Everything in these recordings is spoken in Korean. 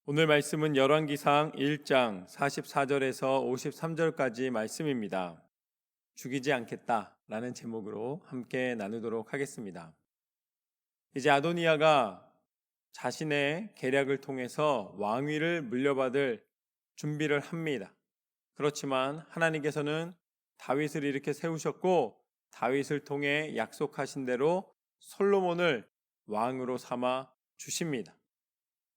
오늘 말씀은 열왕기상 1장 44절에서 53절까지 말씀입니다. 죽이지 않겠다라는 제목으로 함께 나누도록 하겠습니다. 이제 아도니아가 자신의 계략을 통해서 왕위를 물려받을 준비를 합니다. 그렇지만 하나님께서는 다윗을 이렇게 세우셨고 다윗을 통해 약속하신 대로 솔로몬을 왕으로 삼아 주십니다.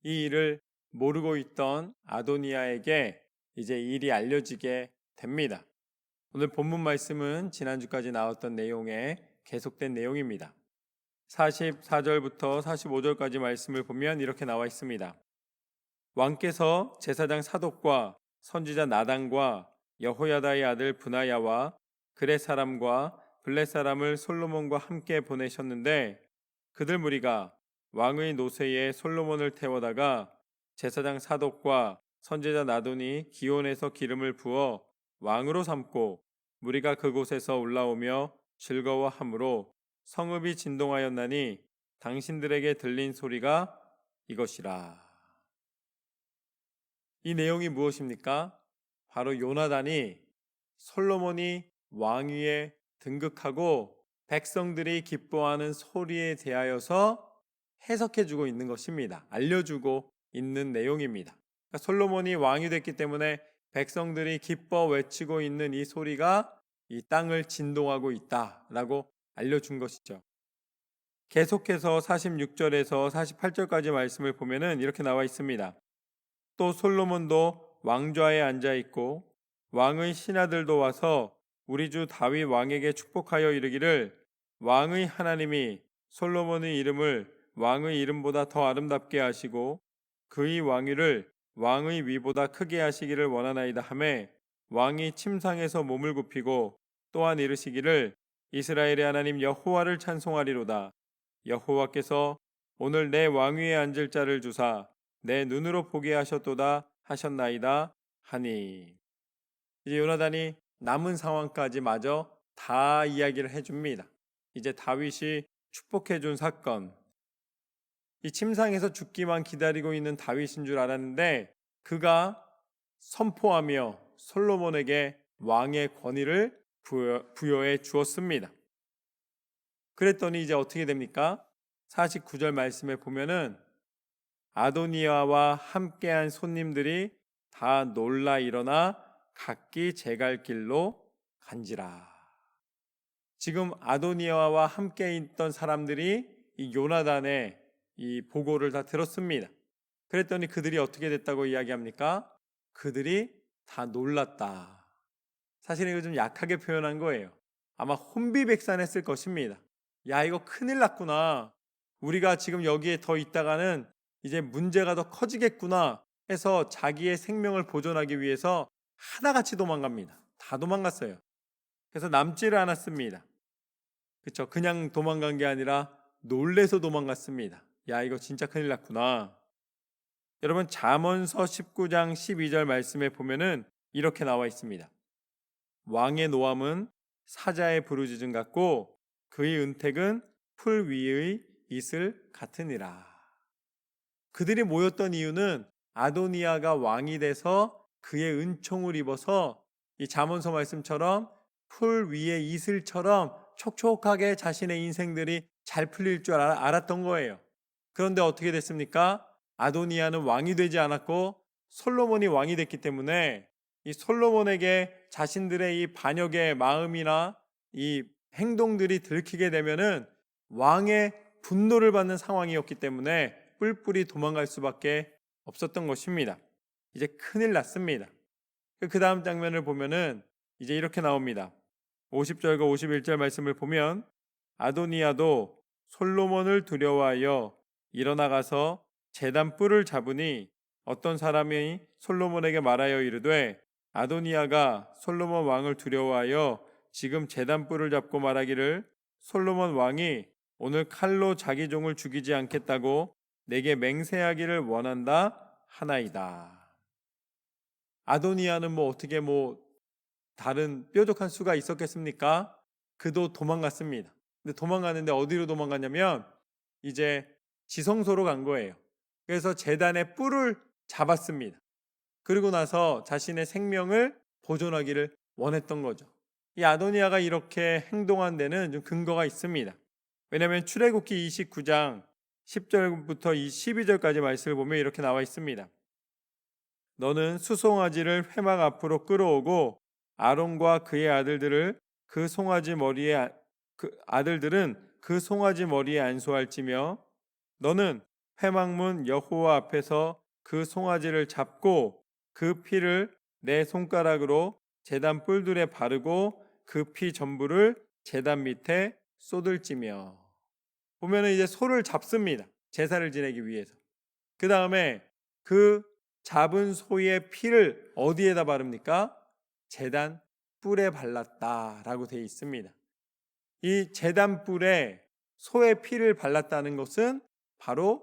이 일을 모르고 있던 아도니아에게 이제 일이 알려지게 됩니다. 오늘 본문 말씀은 지난주까지 나왔던 내용의 계속된 내용입니다. 44절부터 45절까지 말씀을 보면 이렇게 나와 있습니다. 왕께서 제사장 사독과 선지자 나단과 여호야다의 아들 브나야와 그렛 사람과 블렛 사람을 솔로몬과 함께 보내셨는데 그들 무리가 왕의 노새에 솔로몬을 태워다가 제사장 사독과 선지자 나돈이 기온에서 기름을 부어 왕으로 삼고 무리가 그곳에서 올라오며 즐거워하므로 성읍이 진동하였나니 당신들에게 들린 소리가 이것이라. 이 내용이 무엇입니까? 바로 요나단이 솔로몬이 왕위에 등극하고 백성들이 기뻐하는 소리에 대하여서 해석해주고 있는 것입니다. 알려주고 있는 내용입니다. 그러니까 솔로몬이 왕이 됐기 때문에 백성들이 기뻐 외치고 있는 이 소리가 이 땅을 진동하고 있다라고 알려준 것이죠. 계속해서 46절에서 48절까지 말씀을 보면은 이렇게 나와 있습니다. 또 솔로몬도 왕좌에 앉아 있고 왕의 신하들도 와서 우리 주 다윗 왕에게 축복하여 이르기를 왕의 하나님이 솔로몬의 이름을 왕의 이름보다 더 아름답게 하시고 그의 왕위를 왕의 위보다 크게 하시기를 원하나이다 하매 왕이 침상에서 몸을 굽히고 또한 이르시기를 이스라엘의 하나님 여호와를 찬송하리로다. 여호와께서 오늘 내 왕위에 앉을 자를 주사 내 눈으로 보게 하셨도다 하셨나이다 하니. 이제 요나단이 남은 상황까지 마저 다 이야기를 해줍니다. 이제 다윗이 축복해준 사건, 이 침상에서 죽기만 기다리고 있는 다윗인 줄 알았는데 그가 선포하며 솔로몬에게 왕의 권위를 부여해 주었습니다. 그랬더니 이제 어떻게 됩니까? 49절 말씀에 보면은 아도니아와 함께한 손님들이 다 놀라 일어나 각기 제갈 길로 간지라. 지금 아도니아와 함께 있던 사람들이 이 요나단의 이 보고를 다 들었습니다. 그랬더니 그들이 어떻게 됐다고 이야기합니까? 그들이 다 놀랐다. 사실 이거 좀 약하게 표현한 거예요. 아마 혼비백산했을 것입니다. 야, 이거 큰일 났구나. 우리가 지금 여기에 더 있다가는 이제 문제가 더 커지겠구나 해서 자기의 생명을 보존하기 위해서 하나같이 도망갑니다. 다 도망갔어요. 그래서 남지를 않았습니다. 그렇죠? 그냥 도망간 게 아니라 놀래서 도망갔습니다. 야, 이거 진짜 큰일 났구나. 여러분, 잠언서 19장 12절 말씀에 보면은 이렇게 나와 있습니다. 왕의 노함은 사자의 부르짖음 같고 그의 은택은 풀 위의 이슬 같으니라. 그들이 모였던 이유는 아도니아가 왕이 돼서 그의 은총을 입어서 이 잠언서 말씀처럼 풀 위의 이슬처럼 촉촉하게 자신의 인생들이 잘 풀릴 줄 알았던 거예요. 그런데 어떻게 됐습니까? 아도니아는 왕이 되지 않았고 솔로몬이 왕이 됐기 때문에 이 솔로몬에게 자신들의 이 반역의 마음이나 이 행동들이 들키게 되면은 왕의 분노를 받는 상황이었기 때문에 뿔뿔이 도망갈 수밖에 없었던 것입니다. 이제 큰일 났습니다. 그 다음 장면을 보면은 이제 이렇게 나옵니다. 50절과 51절 말씀을 보면 아도니아도 솔로몬을 두려워하여 일어나가서 제단 뿔을 잡으니 어떤 사람이 솔로몬에게 말하여 이르되 아도니아가 솔로몬 왕을 두려워하여 지금 제단 뿔을 잡고 말하기를 솔로몬 왕이 오늘 칼로 자기 종을 죽이지 않겠다고 내게 맹세하기를 원한다 하나이다. 아도니아는 어떻게 다른 뾰족한 수가 있었겠습니까? 그도 도망갔습니다. 근데 도망가는데 어디로 도망갔냐면 이제 지성소로 간 거예요. 그래서 제단에 뿔을 잡았습니다. 그리고 나서 자신의 생명을 보존하기를 원했던 거죠. 이 아도니아가 이렇게 행동한 데는 좀 근거가 있습니다. 왜냐하면 출애굽기 29장 10절부터 12절까지 말씀을 보면 이렇게 나와 있습니다. 너는 수송아지를 회막 앞으로 끌어오고 아론과 그의 아들들을 그 송아지 머리에 아들들은 그 송아지 머리에 안수할지며 너는 회막문 여호와 앞에서 그 송아지를 잡고 그 피를 내 손가락으로 제단 뿔들에 바르고 그 피 전부를 제단 밑에 쏟을지며. 보면은 이제 소를 잡습니다. 제사를 지내기 위해서. 그 다음에 그 잡은 소의 피를 어디에다 바릅니까? 제단 뿔에 발랐다라고 되어 있습니다. 이 제단 뿔에 소의 피를 발랐다는 것은 바로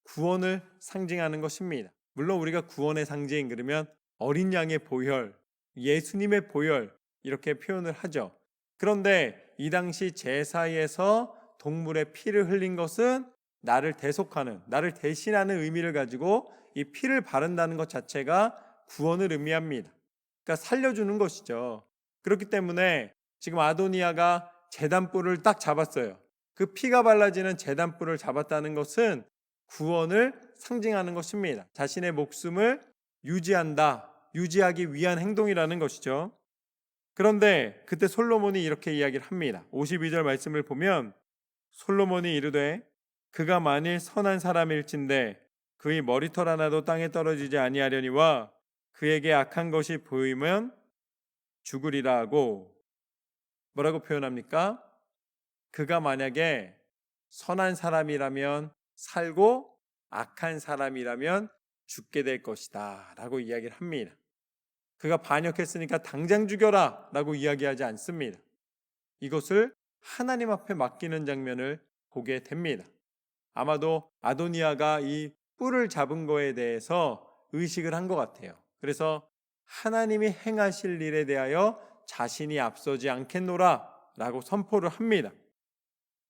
구원을 상징하는 것입니다. 물론 우리가 구원의 상징 그러면 어린 양의 보혈, 예수님의 보혈 이렇게 표현을 하죠. 그런데 이 당시 제사에서 동물의 피를 흘린 것은 나를 대속하는, 나를 대신하는 의미를 가지고 이 피를 바른다는 것 자체가 구원을 의미합니다. 그러니까 살려주는 것이죠. 그렇기 때문에 지금 아도니아가 제단뿔을 딱 잡았어요. 그 피가 발라지는 제단뿔을 잡았다는 것은 구원을 상징하는 것입니다. 자신의 목숨을 유지하기 위한 행동이라는 것이죠. 그런데 그때 솔로몬이 이렇게 이야기를 합니다. 52절 말씀을 보면 솔로몬이 이르되 그가 만일 선한 사람일진데 그의 머리털 하나도 땅에 떨어지지 아니하려니와 그에게 악한 것이 보이면 죽으리라 하고 뭐라고 표현합니까? 그가 만약에 선한 사람이라면 살고 악한 사람이라면 죽게 될 것이다 라고 이야기를 합니다. 그가 반역했으니까 당장 죽여라 라고 이야기하지 않습니다. 이것을 하나님 앞에 맡기는 장면을 보게 됩니다. 아마도 아도니아가 이 뿔을 잡은 거에 대해서 의식을 한 것 같아요. 그래서 하나님이 행하실 일에 대하여 자신이 앞서지 않겠노라 라고 선포를 합니다.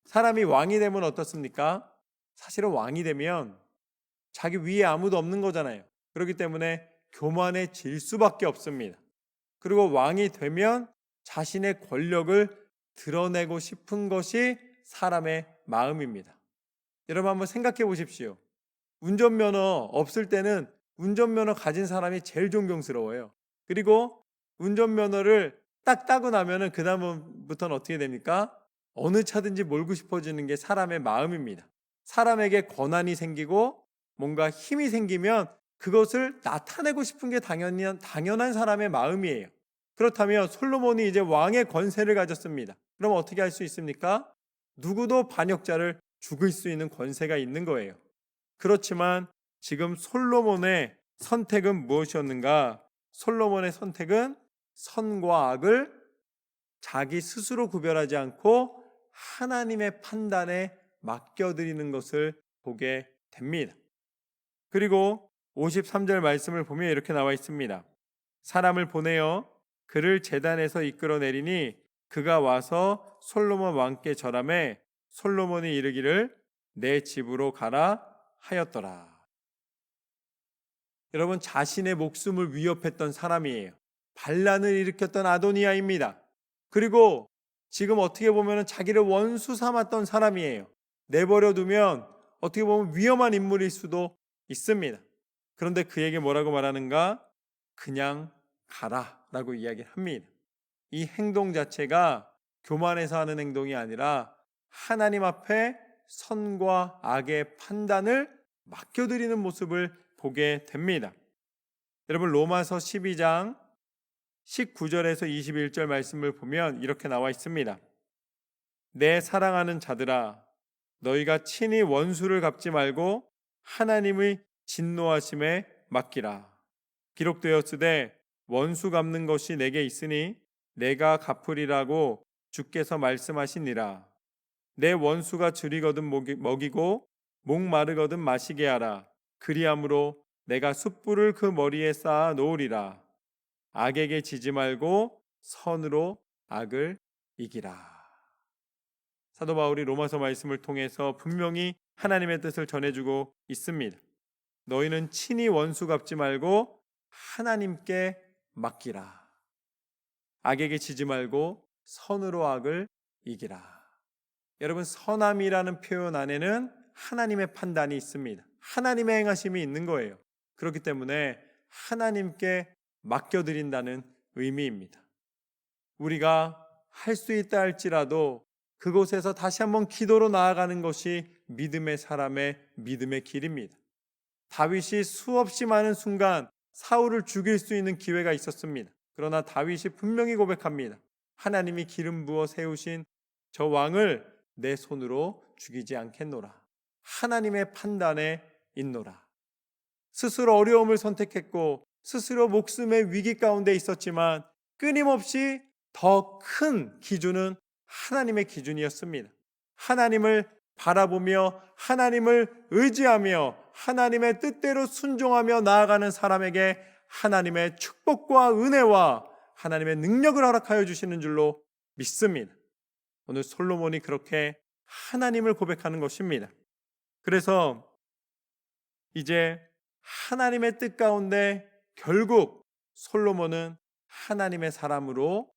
사람이 왕이 되면 어떻습니까? 사실은 왕이 되면 자기 위에 아무도 없는 거잖아요. 그렇기 때문에 교만해질 수밖에 없습니다. 그리고 왕이 되면 자신의 권력을 드러내고 싶은 것이 사람의 마음입니다. 여러분 한번 생각해 보십시오. 운전면허 없을 때는 운전면허 가진 사람이 제일 존경스러워요. 그리고 운전면허를 딱 따고 나면은 그 다음부터는 어떻게 됩니까? 어느 차든지 몰고 싶어지는 게 사람의 마음입니다. 사람에게 권한이 생기고 뭔가 힘이 생기면 그것을 나타내고 싶은 게 당연한 사람의 마음이에요. 그렇다면 솔로몬이 이제 왕의 권세를 가졌습니다. 그럼 어떻게 할 수 있습니까? 누구도 반역자를 죽일 수 있는 권세가 있는 거예요. 그렇지만 지금 솔로몬의 선택은 무엇이었는가? 솔로몬의 선택은 선과 악을 자기 스스로 구별하지 않고 하나님의 판단에 맡겨드리는 것을 보게 됩니다. 그리고 53절 말씀을 보면 이렇게 나와 있습니다. 사람을 보내어 그를 제단에서 이끌어내리니 그가 와서 솔로몬 왕께 절하매 솔로몬이 이르기를 내 집으로 가라 하였더라. 여러분 자신의 목숨을 위협했던 사람이에요. 반란을 일으켰던 아도니아입니다. 그리고 지금 어떻게 보면 자기를 원수 삼았던 사람이에요. 내버려 두면 어떻게 보면 위험한 인물일 수도 있습니다. 그런데 그에게 뭐라고 말하는가? 그냥 가라 라고 이야기를 합니다. 이 행동 자체가 교만해서 하는 행동이 아니라 하나님 앞에 선과 악의 판단을 맡겨드리는 모습을 보게 됩니다. 여러분 로마서 12장 19절에서 21절 말씀을 보면 이렇게 나와 있습니다. 내 사랑하는 자들아 너희가 친히 원수를 갚지 말고 하나님의 진노하심에 맡기라. 기록되었으되 원수 갚는 것이 내게 있으니 내가 갚으리라고 주께서 말씀하시니라. 내 원수가 줄이거든 먹이고 목마르거든 마시게 하라. 그리함으로 내가 숯불을 그 머리에 쌓아 놓으리라. 악에게 지지 말고 선으로 악을 이기라. 사도 바울이 로마서 말씀을 통해서 분명히 하나님의 뜻을 전해주고 있습니다. 너희는 친히 원수 갚지 말고 하나님께 맡기라. 악에게 지지 말고 선으로 악을 이기라. 여러분, 선함이라는 표현 안에는 하나님의 판단이 있습니다. 하나님의 행하심이 있는 거예요. 그렇기 때문에 하나님께 맡겨드린다는 의미입니다. 우리가 할 수 있다 할지라도 그곳에서 다시 한번 기도로 나아가는 것이 믿음의 사람의 믿음의 길입니다. 다윗이 수없이 많은 순간 사울을 죽일 수 있는 기회가 있었습니다. 그러나 다윗이 분명히 고백합니다. 하나님이 기름 부어 세우신 저 왕을 내 손으로 죽이지 않겠노라. 하나님의 판단에 있노라. 스스로 어려움을 선택했고 스스로 목숨의 위기 가운데 있었지만 끊임없이 더 큰 기준은 하나님의 기준이었습니다. 하나님을 바라보며 하나님을 의지하며 하나님의 뜻대로 순종하며 나아가는 사람에게 하나님의 축복과 은혜와 하나님의 능력을 허락하여 주시는 줄로 믿습니다. 오늘 솔로몬이 그렇게 하나님을 고백하는 것입니다. 그래서 이제 하나님의 뜻 가운데 결국 솔로몬은 하나님의 사람으로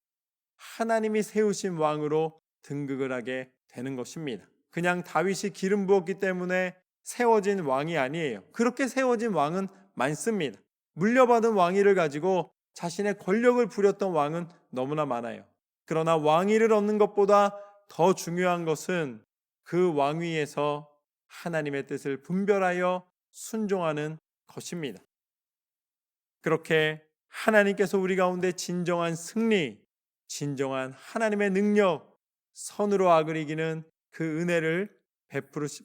하나님이 세우신 왕으로 등극을 하게 되는 것입니다. 그냥 다윗이 기름 부었기 때문에 세워진 왕이 아니에요. 그렇게 세워진 왕은 많습니다. 물려받은 왕위를 가지고 자신의 권력을 부렸던 왕은 너무나 많아요. 그러나 왕위를 얻는 것보다 더 중요한 것은 그 왕위에서 하나님의 뜻을 분별하여 순종하는 것입니다. 그렇게 하나님께서 우리 가운데 진정한 승리, 진정한 하나님의 능력, 선으로 악을 이기는 그 은혜를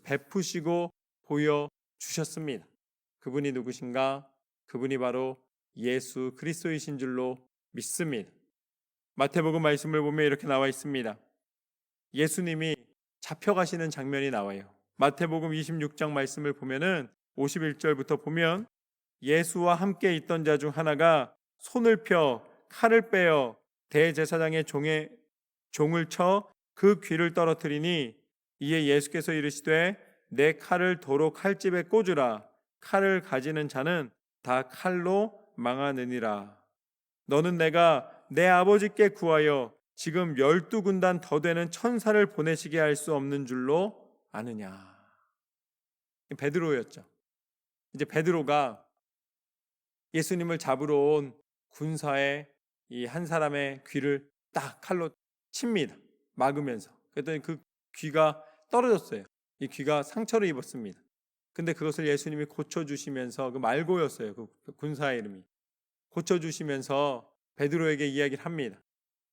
베푸시고 보여주셨습니다. 그분이 누구신가? 그분이 바로 예수 그리스도이신 줄로 믿습니다. 마태복음 말씀을 보면 이렇게 나와 있습니다. 예수님이 잡혀가시는 장면이 나와요. 마태복음 26장 말씀을 보면은 51절부터 보면 예수와 함께 있던 자 중 하나가 손을 펴 칼을 빼어 대제사장의 종을 쳐 그 귀를 떨어뜨리니 이에 예수께서 이르시되 내 칼을 도로 칼집에 꽂으라. 칼을 가지는 자는 다 칼로 망하느니라. 너는 내가 내 아버지께 구하여 지금 12군단 더 되는 천사를 보내시게 할 수 없는 줄로 아느냐. 베드로였죠. 이제 베드로가 예수님을 잡으러 온 군사의 이 한 사람의 귀를 딱 칼로 칩니다. 막으면서. 그랬더니 그 귀가 떨어졌어요. 이 귀가 상처를 입었습니다. 근데 그것을 예수님이 고쳐주시면서, 그 말고였어요. 그 군사의 이름이. 고쳐주시면서 베드로에게 이야기를 합니다.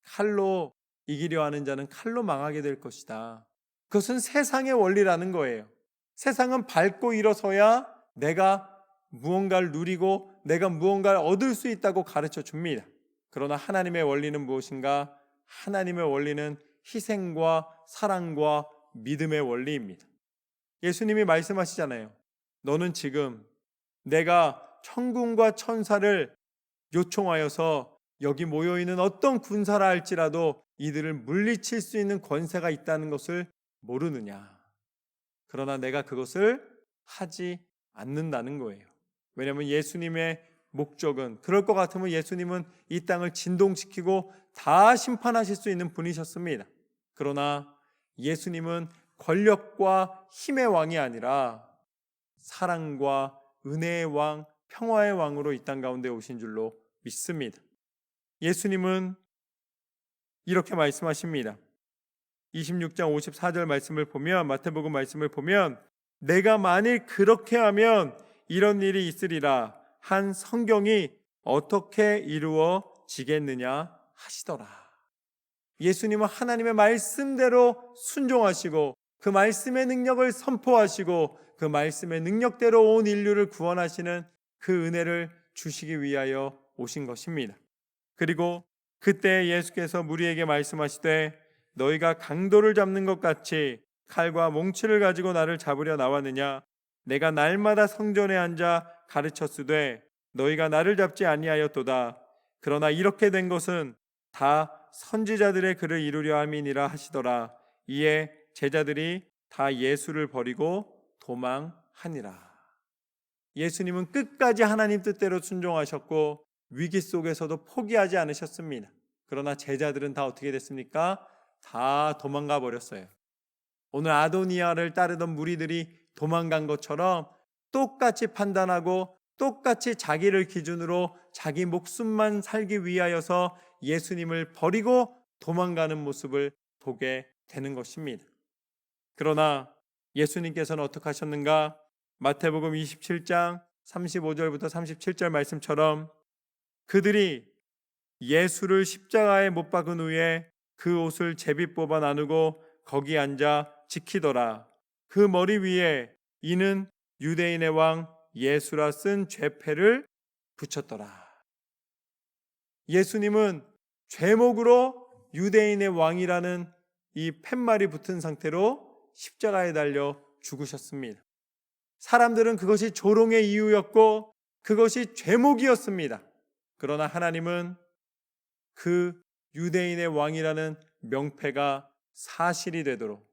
칼로 이기려 하는 자는 칼로 망하게 될 것이다. 그것은 세상의 원리라는 거예요. 세상은 밟고 일어서야 내가 무언가를 누리고 내가 무언가를 얻을 수 있다고 가르쳐 줍니다. 그러나 하나님의 원리는 무엇인가? 하나님의 원리는 희생과 사랑과 믿음의 원리입니다. 예수님이 말씀하시잖아요. 너는 지금 내가 천군과 천사를 요청하여서 여기 모여있는 어떤 군사라 할지라도 이들을 물리칠 수 있는 권세가 있다는 것을 모르느냐. 그러나 내가 그것을 하지 않는다는 거예요. 왜냐하면 예수님의 목적은, 그럴 것 같으면 예수님은 이 땅을 진동시키고 다 심판하실 수 있는 분이셨습니다. 그러나 예수님은 권력과 힘의 왕이 아니라 사랑과 은혜의 왕, 평화의 왕으로 이 땅 가운데 오신 줄로 믿습니다. 예수님은 이렇게 말씀하십니다. 26장 54절 말씀을 보면, 마태복음 말씀을 보면 내가 만일 그렇게 하면 이런 일이 있으리라 한 성경이 어떻게 이루어지겠느냐 하시더라. 예수님은 하나님의 말씀대로 순종하시고 그 말씀의 능력을 선포하시고 그 말씀의 능력대로 온 인류를 구원하시는 그 은혜를 주시기 위하여 오신 것입니다. 그리고 그때 예수께서 무리에게 말씀하시되 너희가 강도를 잡는 것 같이 칼과 몽치를 가지고 나를 잡으려 나왔느냐? 내가 날마다 성전에 앉아 가르쳤으되 너희가 나를 잡지 아니하였도다. 그러나 이렇게 된 것은 다 선지자들의 글을 이루려 함이니라 하시더라. 이에 제자들이 다 예수를 버리고 도망하니라. 예수님은 끝까지 하나님 뜻대로 순종하셨고 위기 속에서도 포기하지 않으셨습니다. 그러나 제자들은 다 어떻게 됐습니까? 다 도망가 버렸어요. 오늘 아도니아를 따르던 무리들이 도망간 것처럼 똑같이 판단하고 똑같이 자기를 기준으로 자기 목숨만 살기 위하여서 예수님을 버리고 도망가는 모습을 보게 되는 것입니다. 그러나 예수님께서는 어떻게 하셨는가? 마태복음 27장 35절부터 37절 말씀처럼 그들이 예수를 십자가에 못 박은 후에 그 옷을 제비 뽑아 나누고 거기 앉아 지키더라. 그 머리 위에 이는 유대인의 왕 예수라 쓴 죄패를 붙였더라. 예수님은 죄목으로 유대인의 왕이라는 이 팻말이 붙은 상태로 십자가에 달려 죽으셨습니다. 사람들은 그것이 조롱의 이유였고 그것이 죄목이었습니다. 그러나 하나님은 그 유대인의 왕이라는 명패가 사실이 되도록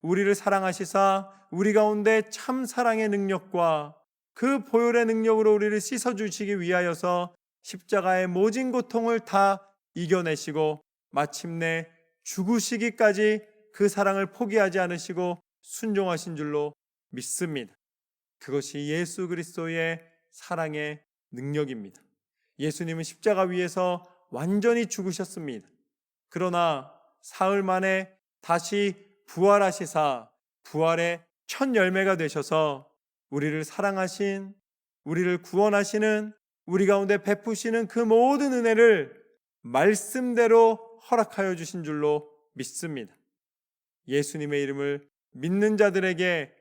우리를 사랑하시사 우리 가운데 참 사랑의 능력과 그 보혈의 능력으로 우리를 씻어주시기 위하여서 십자가의 모진 고통을 다 이겨내시고 마침내 죽으시기까지 그 사랑을 포기하지 않으시고 순종하신 줄로 믿습니다. 그것이 예수 그리스도의 사랑의 능력입니다. 예수님은 십자가 위에서 완전히 죽으셨습니다. 그러나 사흘 만에 다시 부활하시사 부활의 첫 열매가 되셔서 우리를 사랑하신, 우리를 구원하시는, 우리 가운데 베푸시는 그 모든 은혜를 말씀대로 허락하여 주신 줄로 믿습니다. 예수님의 이름을 믿는 자들에게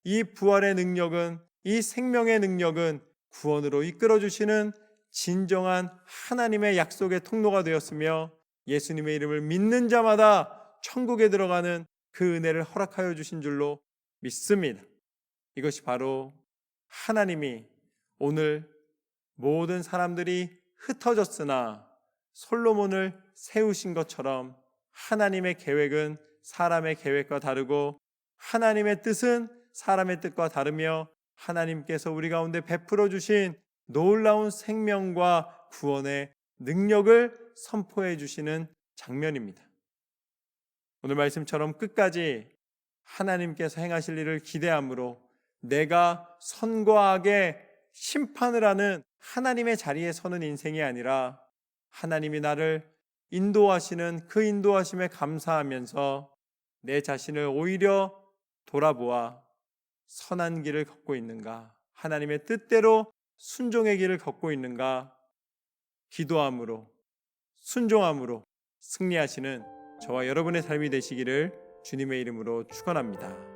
이 부활의 능력은, 이 생명의 능력은 구원으로 이끌어 주시는 진정한 하나님의 약속의 통로가 되었으며 예수님의 이름을 믿는 자마다 천국에 들어가는 그 은혜를 허락하여 주신 줄로 믿습니다. 이것이 바로 하나님이 오늘 모든 사람들이 흩어졌으나 솔로몬을 세우신 것처럼 하나님의 계획은 사람의 계획과 다르고 하나님의 뜻은 사람의 뜻과 다르며 하나님께서 우리 가운데 베풀어 주신 놀라운 생명과 구원의 능력을 선포해 주시는 장면입니다. 오늘 말씀처럼 끝까지 하나님께서 행하실 일을 기대함으로 내가 선과 악의 심판을 하는 하나님의 자리에 서는 인생이 아니라 하나님이 나를 인도하시는 그 인도하심에 감사하면서 내 자신을 오히려 돌아보아 선한 길을 걷고 있는가, 하나님의 뜻대로 순종의 길을 걷고 있는가, 기도함으로 순종함으로 승리하시는 저와 여러분의 삶이 되시기를 주님의 이름으로 축원합니다.